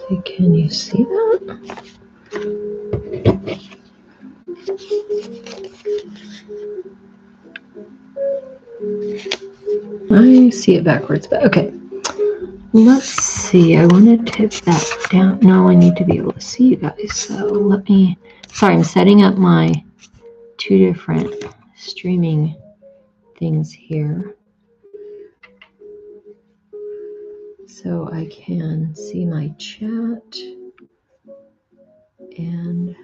see, can you see that? I see it backwards, but okay. Let's see. I want to tip that down. No, I need to be able to see you guys. So let me. Sorry, I'm setting up my 2 different streaming things here, so I can see my chat and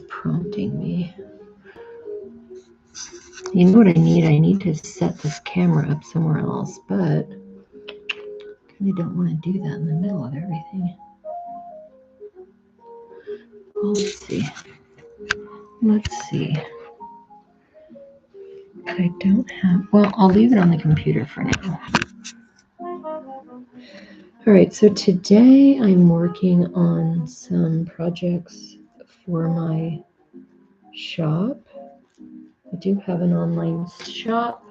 prompting me. You know what I need? I need to set this camera up somewhere else, but I kind of don't want to do that in the middle of everything. Well, let's see. Let's see. I don't have, well, I'll leave it on the computer for now. All right, so today I'm working on some projects for my shop. I do have an online shop,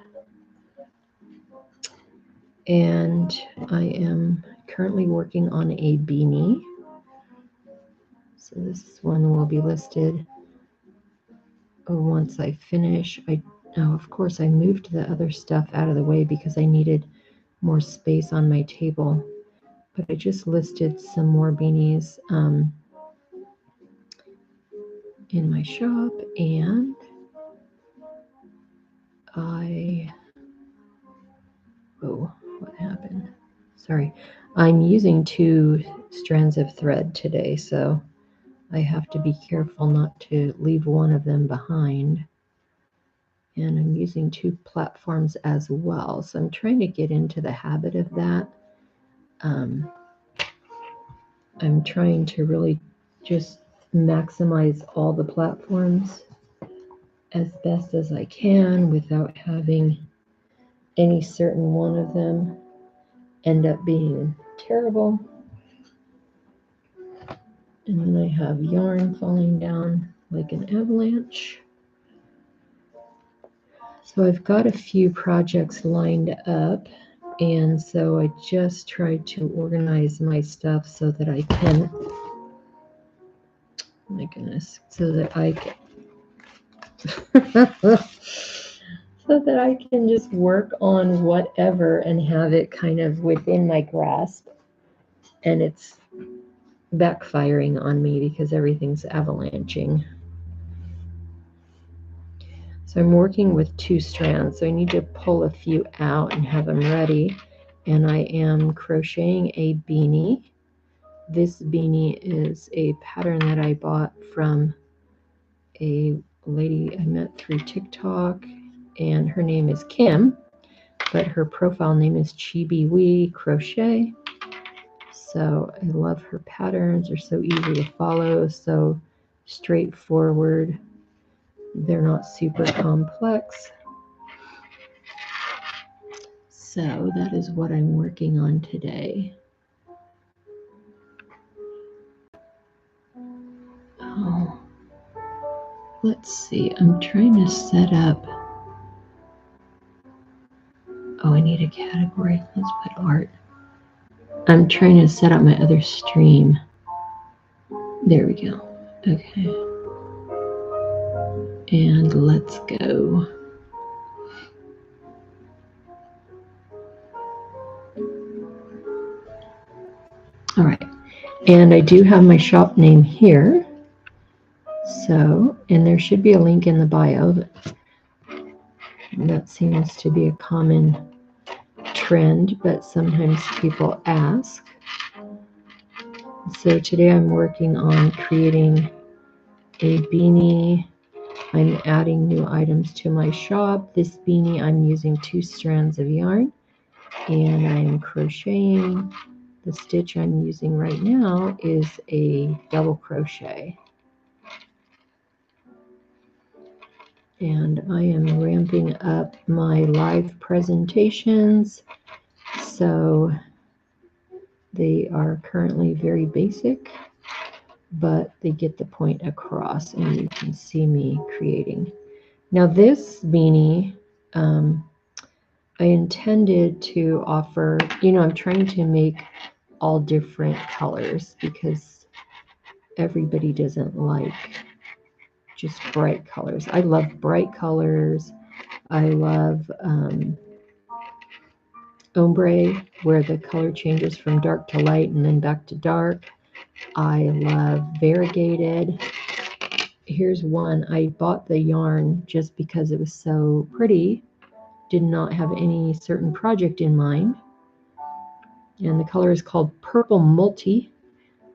and I am currently working on a beanie. So this one will be listed once I finish. Of course, I moved the other stuff out of the way because I needed more space on my table. But I just listed some more beanies in my shop, and what happened? Sorry. I'm using 2 strands of thread today, so I have to be careful not to leave one of them behind. And I'm using 2 platforms as well, so I'm trying to get into the habit of that. I'm trying to really just maximize all the platforms as best as I can without having any certain one of them end up being terrible. And then I have yarn falling down like an avalanche. So I've got a few projects lined up, and so I just tried to organize my stuff so that I can, my goodness, so that I can so that I can just work on whatever and have it kind of within my grasp. And it's backfiring on me because everything's avalanching. So I'm working with 2 strands, so I need to pull a few out and have them ready. And I am crocheting a beanie. This beanie is a pattern that I bought from a lady I met through TikTok, and her name is Kim, but her profile name is Chibi Wee Crochet. So I love her patterns. They're so easy to follow, so straightforward. They're not super complex. So that is what I'm working on today. Oh, let's see. I'm trying to set up. Oh, I need a category. Let's put art. I'm trying to set up my other stream. There we go. Okay. And let's go. All right. And I do have my shop name here. So, and there should be a link in the bio. That seems to be a common trend, but sometimes people ask. So today I'm working on creating a beanie. I'm adding new items to my shop. This beanie, I'm using 2 strands of yarn, and I'm crocheting. The stitch I'm using right now is a double crochet. And I am ramping up my live presentations. So they are currently very basic, but they get the point across, and you can see me creating. Now this beanie I intended to offer, I'm trying to make all different colors because everybody doesn't like just bright colors. I love bright colors. I love ombre, where the color changes from dark to light and then back to dark. I love variegated. Here's one. I bought the yarn just because it was so pretty. Did not have any certain project in mind. And the color is called Purple Multi.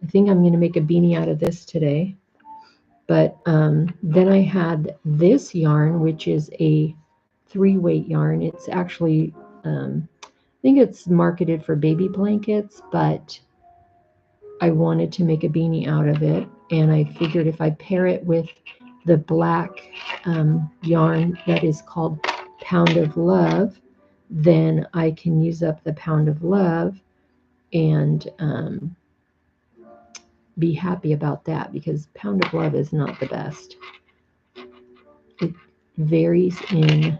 I think I'm going to make a beanie out of this today. But then I had this yarn, which is a 3-weight yarn. It's actually, I think it's marketed for baby blankets, but I wanted to make a beanie out of it. And I figured if I pair it with the black yarn that is called Pound of Love, then I can use up the Pound of Love and be happy about that, because Pound of Love is not the best. It varies in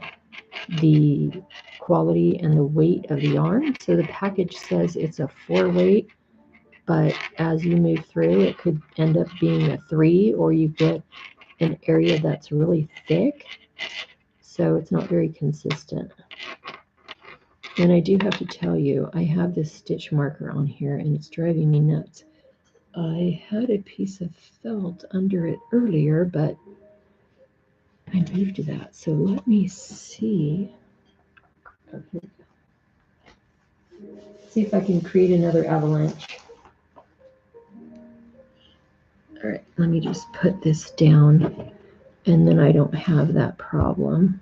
the quality and the weight of the yarn. So the package says it's a 4-weight, but as you move through, it could end up being a 3, or you get an area that's really thick. So it's not very consistent. And I do have to tell you, I have this stitch marker on here and it's driving me nuts. I had a piece of felt under it earlier, but I moved that. So let me see. Okay. See if I can create another avalanche. All right, let me just put this down and then I don't have that problem.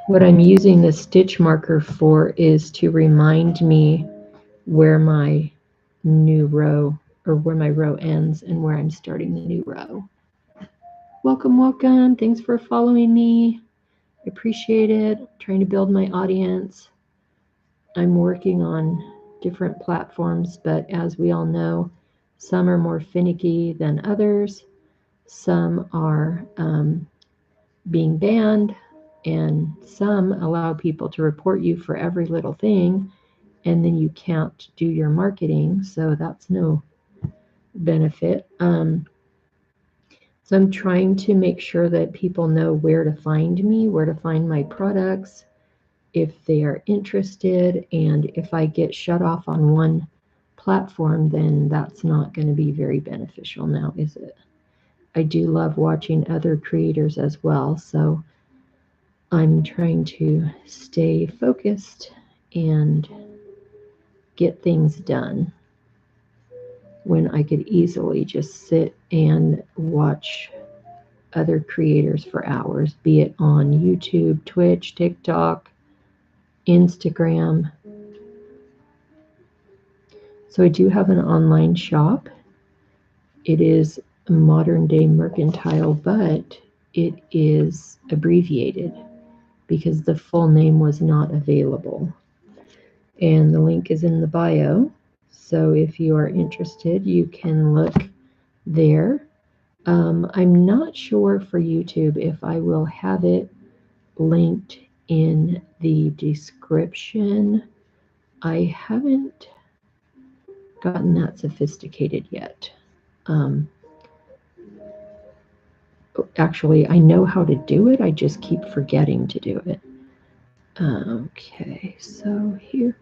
What I'm using the stitch marker for is to remind me where my new row, or where my row ends and where I'm starting the new row. Welcome, welcome. Thanks for following me. I appreciate it. I'm trying to build my audience. I'm working on different platforms, but as we all know, some are more finicky than others. Some are being banned, and some allow people to report you for every little thing, and then you can't do your marketing, so that's no benefit. So I'm trying to make sure that people know where to find me, where to find my products, if they are interested, and if I get shut off on one platform, then that's not going to be very beneficial now, is it? I do love watching other creators as well, so I'm trying to stay focused and get things done when I could easily just sit and watch other creators for hours, be it on YouTube, Twitch, TikTok, Instagram. So I do have an online shop. It is Modern Day Mercantile, but it is abbreviated because the full name was not available. And the link is in the bio. So if you are interested, you can look there. I'm not sure for YouTube if I will have it linked in the description. I haven't gotten that sophisticated yet. Actually, I know how to do it. I just keep forgetting to do it. Okay, so here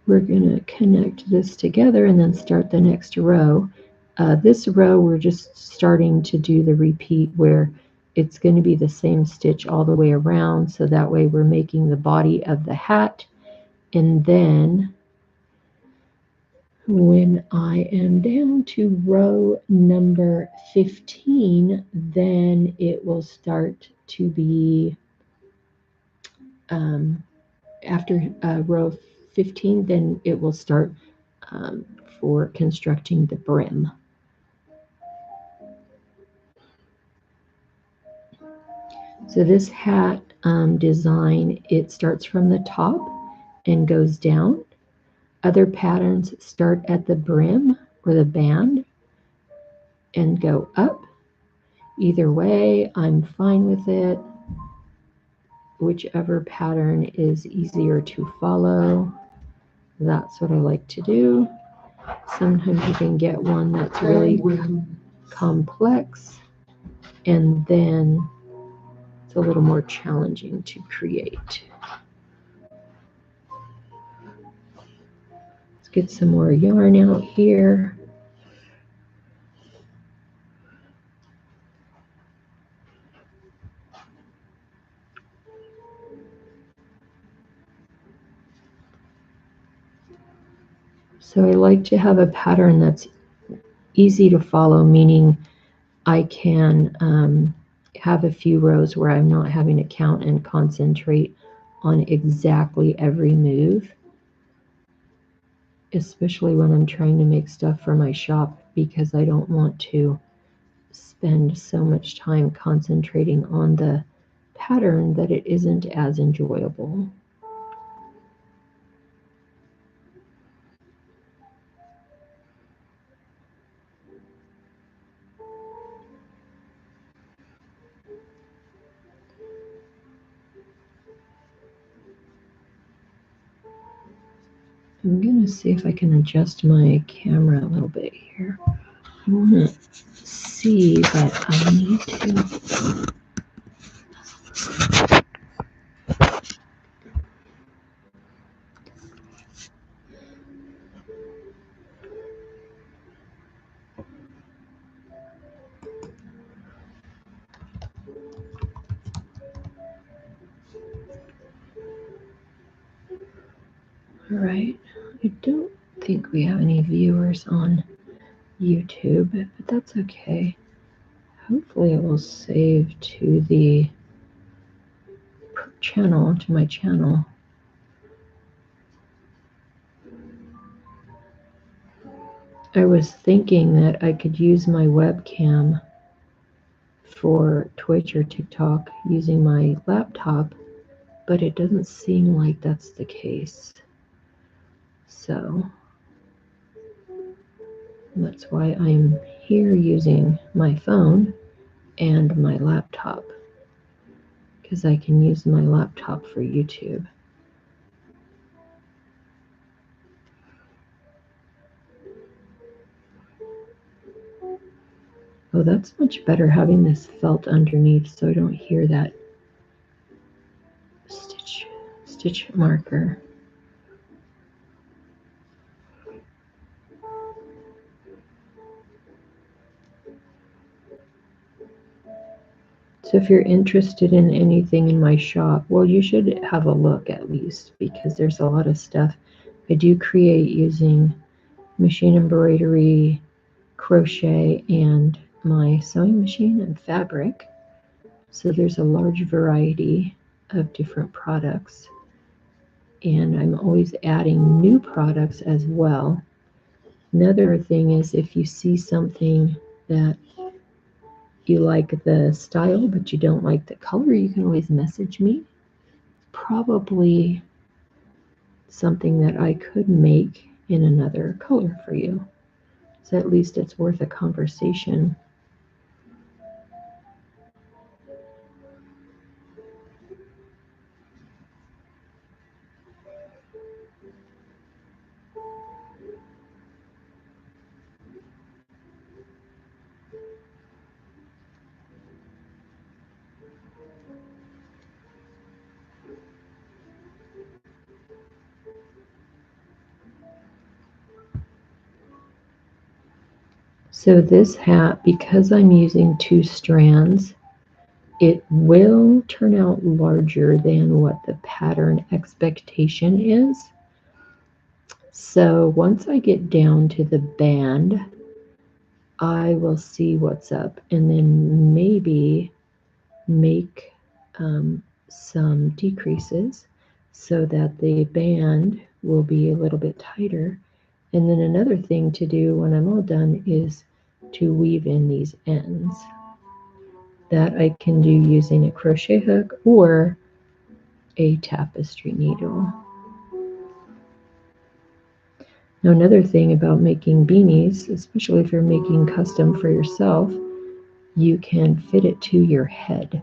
we're going to connect this together and then start the next row. This row, we're just starting to do the repeat where it's going to be the same stitch all the way around. So that way we're making the body of the hat. And then when I am down to row number 15, then it will start to be, after row 15, then it will start for constructing the brim. So this hat design, it starts from the top and goes down. Other patterns start at the brim or the band, and go up. Either way, I'm fine with it. Whichever pattern is easier to follow, that's what I like to do. Sometimes you can get one that's really complex, and then it's a little more challenging to create. Let's get some more yarn out here. So I like to have a pattern that's easy to follow, meaning I can have a few rows where I'm not having to count and concentrate on exactly every move, especially when I'm trying to make stuff for my shop, because I don't want to spend so much time concentrating on the pattern that it isn't as enjoyable. I'm going to see if I can adjust my camera a little bit here. I want to see, but I need to. All right. I don't think we have any viewers on YouTube, but that's okay. Hopefully it will save to the channel, to my channel. I was thinking that I could use my webcam for Twitch or TikTok using my laptop, but it doesn't seem like that's the case. So that's why I'm here using my phone and my laptop, because I can use my laptop for YouTube. Oh, that's much better having this felt underneath so I don't hear that stitch marker. So if you're interested in anything in my shop, well, you should have a look at least, because there's a lot of stuff I do create using machine embroidery, crochet, and my sewing machine and fabric. So there's a large variety of different products, and I'm always adding new products as well. Another thing is, if you see something that you like the style but you don't like the color, you can always message me. Probably something that I could make in another color for you. So at least it's worth a conversation. So this hat, because I'm using 2 strands, it will turn out larger than what the pattern expectation is. So once I get down to the band, I will see what's up and then maybe make some decreases so that the band will be a little bit tighter. And then another thing to do when I'm all done is to weave in these ends. That I can do using a crochet hook or a tapestry needle. Now, another thing about making beanies, especially if you're making custom for yourself, you can fit it to your head.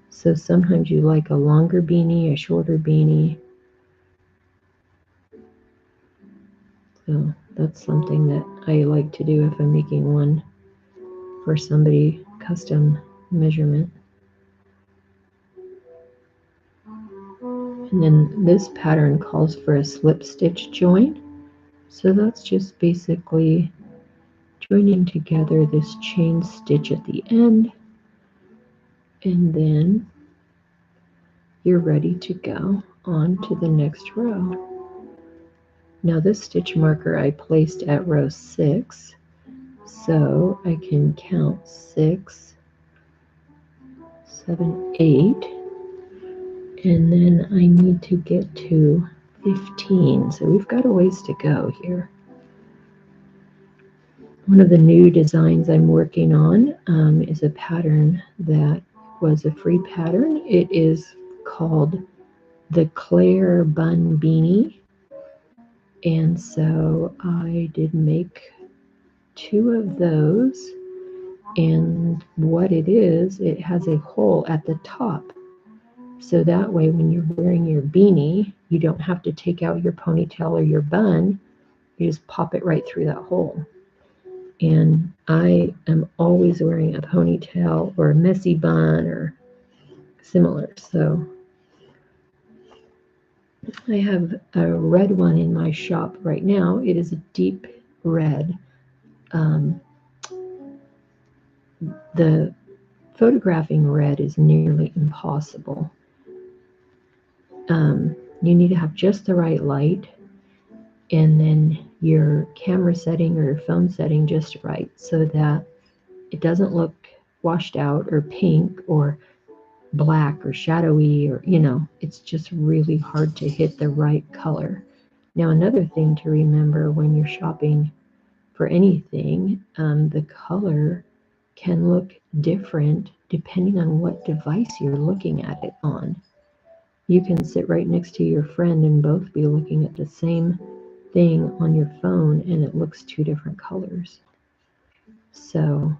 So sometimes you like a longer beanie, a shorter beanie. So that's something that I like to do if I'm making one for somebody, custom measurement. And then this pattern calls for a slip stitch join. So that's just basically joining together this chain stitch at the end, and then you're ready to go on to the next row. Now this stitch marker I placed at row 6, so I can count 6, 7, 8, and then I need to get to 15. So we've got a ways to go here. One of the new designs I'm working on is a pattern that was a free pattern. It is called the Claire Bun Beanie. And so I did make 2 of those. And what it is, it has a hole at the top. So that way when you're wearing your beanie, you don't have to take out your ponytail or your bun. You just pop it right through that hole. And I am always wearing a ponytail or a messy bun or similar. So I have a red one in my shop right now. It is a deep red. The photographing red is nearly impossible. You need to have just the right light, and then your camera setting or your phone setting just right so that it doesn't look washed out or pink or black or shadowy, or it's just really hard to hit the right color. Now another thing to remember when you're shopping for anything, the color can look different depending on what device you're looking at it on. You can sit right next to your friend and both be looking at the same thing on your phone and it looks 2 different colors. So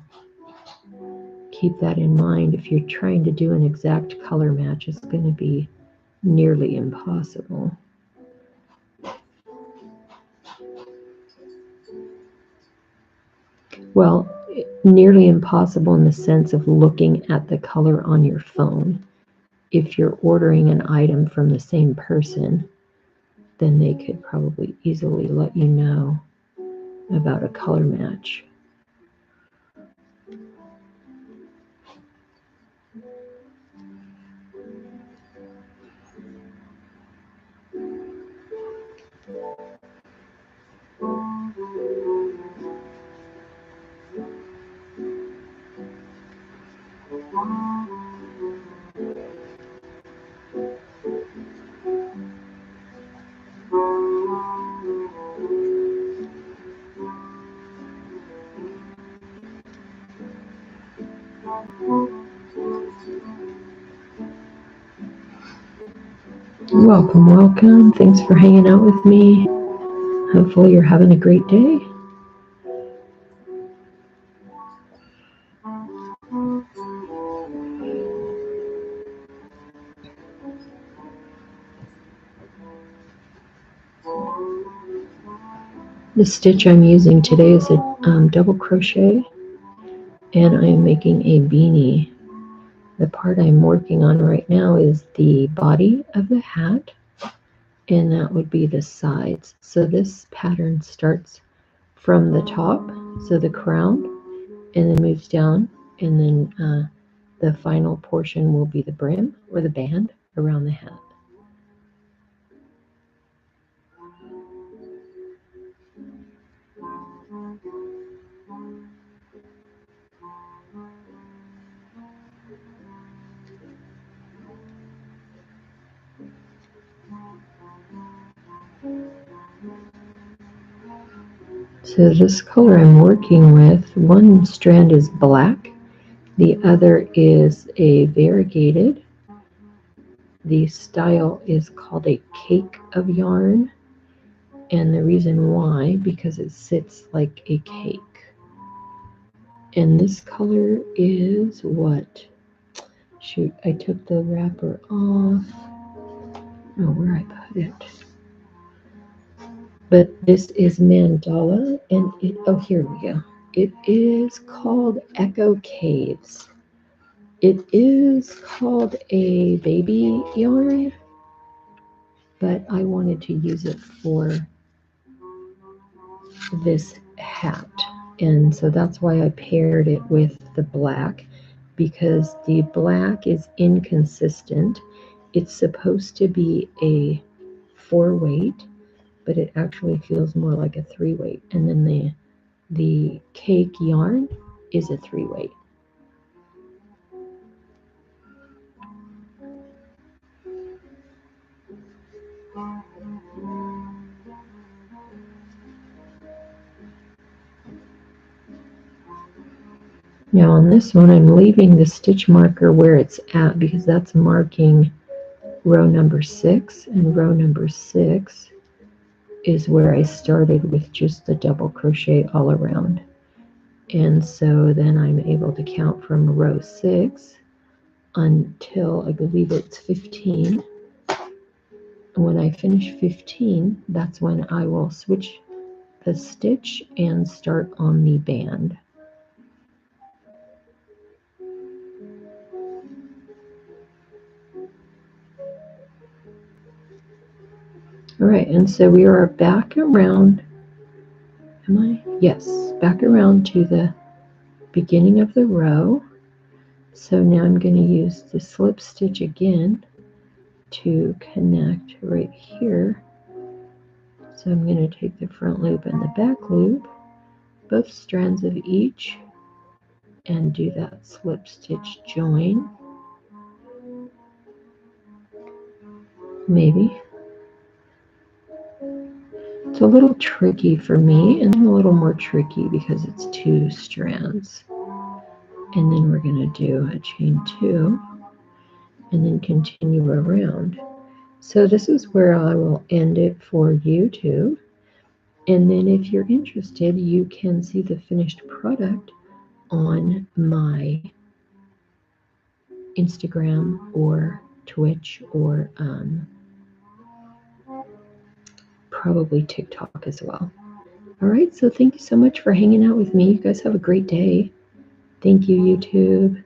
keep that in mind. If you're trying to do an exact color match, it's going to be nearly impossible. Well, nearly impossible in the sense of looking at the color on your phone. If you're ordering an item from the same person, then they could probably easily let you know about a color match. Welcome, welcome. Thanks for hanging out with me. Hopefully you're having a great day. The stitch I'm using today is a double crochet, and I am making a beanie. The part I'm working on right now is the body of the hat, and that would be the sides. So this pattern starts from the top, so the crown, and then moves down, and then the final portion will be the brim or the band around the hat. So this color I'm working with, one strand is black, the other is a variegated. The style is called a cake of yarn, And the reason why, because it sits like a cake. And this color is what? Shoot, I took the wrapper off. Oh, where I put it. But this is mandala, and oh, here we go. It is called Echo Caves. It is called a baby yarn, but I wanted to use it for this hat. And so that's why I paired it with the black, because the black is inconsistent. It's supposed to be a 4-weight, but it actually feels more like a 3-weight. And then the cake yarn is a 3-weight. Now on this one, I'm leaving the stitch marker where it's at because that's marking row number 6, and row number 6 is where I started with just the double crochet all around. And so then I'm able to count from row 6 until I believe it's 15. And when I finish 15, that's when I will switch the stitch and start on the band. All right, and so we are back around, am I? Yes, back around to the beginning of the row. So now I'm going to use the slip stitch again to connect right here. So I'm going to take the front loop and the back loop, both strands of each, and do that slip stitch join. Maybe. It's a little tricky for me, and a little more tricky because it's 2 strands. And then we're going to do a chain 2 and then continue around. So this is where I will end it for YouTube. And then if you're interested, you can see the finished product on my Instagram or Twitch or probably TikTok as well. All right, so thank you so much for hanging out with me. You guys have a great day. Thank you, YouTube.